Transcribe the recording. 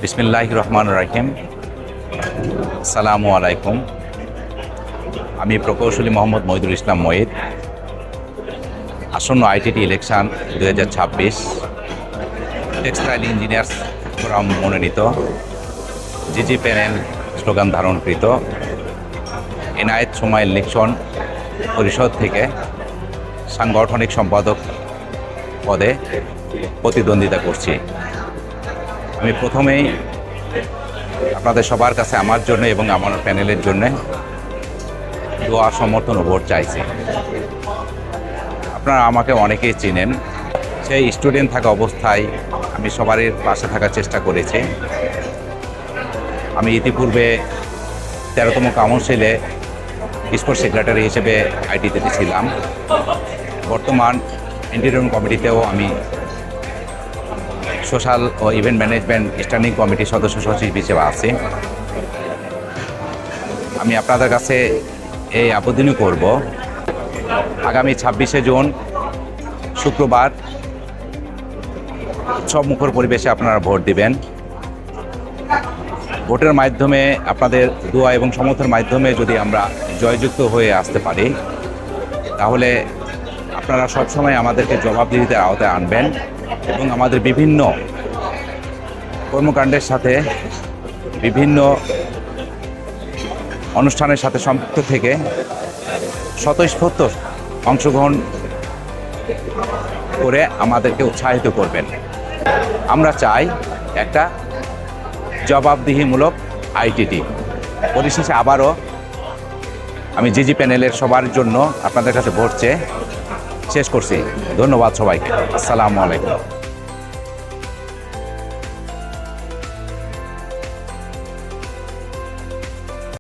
বিসমিল্লাহির রহমানির রহিম। আসসালামু আলাইকুম। আমি প্রকৌশলী মোহাম্মদ মহিদুল ইসলাম মহিদ। আসন্ন ITT election 2026 textile engineers forum মনোনীত জিজি প্যানেল স্লোগান ধারণকৃত এনায়েত সময় ইলেকশন পরিষদ থেকে সাংগঠনিক সম্পাদক পদে প্রতিদ্বন্দ্বিতা করছি। আমি প্রথমেই আপনাদের সবার কাছে আমার জন্য এবং আমার প্যানেলের জন্য দোয়া, সমর্থন ও ভোট চাইছি। আপনারা আমাকে অনেকেই চিনেন। সেই স্টুডেন্ট থাকা অবস্থায় আমি সবারই পাশে থাকার চেষ্টা করেছি। আমি ইতিপূর্বে 13তম কাউন্সিলে স্পোর্টস সেক্রেটারি হিসেবে আইটিতে ছিলাম। বর্তমান ইন্টিরিয়র কমিটিতেও আমি সোশ্যাল ও ইভেন্ট ম্যানেজমেন্ট স্ট্যান্ডিং কমিটির সদস্য সচিব হিসেবে আছি। আমি আপনাদের কাছে এই আবেদনই করব, আগামী 26শে জুন শুক্রবার উৎসবমুখর পরিবেশে আপনারা ভোট দিবেন। ভোটের মাধ্যমে আপনাদের দোয়া এবং সমর্থনের মাধ্যমে যদি আমরা জয়যুক্ত হয়ে আসতে পারি, তাহলে আপনারা সবসময় আমাদেরকে জবাবদিহিতার আওতায় আনবেন এবং আমাদের বিভিন্ন কর্মকাণ্ডের সাথে, বিভিন্ন অনুষ্ঠানের সাথে সম্পৃক্ত থেকে স্বতঃস্ফূর্ত অংশগ্রহণ করে আমাদেরকে উৎসাহিত করবেন। আমরা চাই একটা জবাবদিহিমূলক আইটিটি। পরিশেষে আবারও আমি জিজি প্যানেলের সবার জন্য আপনাদের কাছে ভোট চেয়ে শেষ করছি। ধন্যবাদ সবাইকে। আসসালামু আলাইকুম।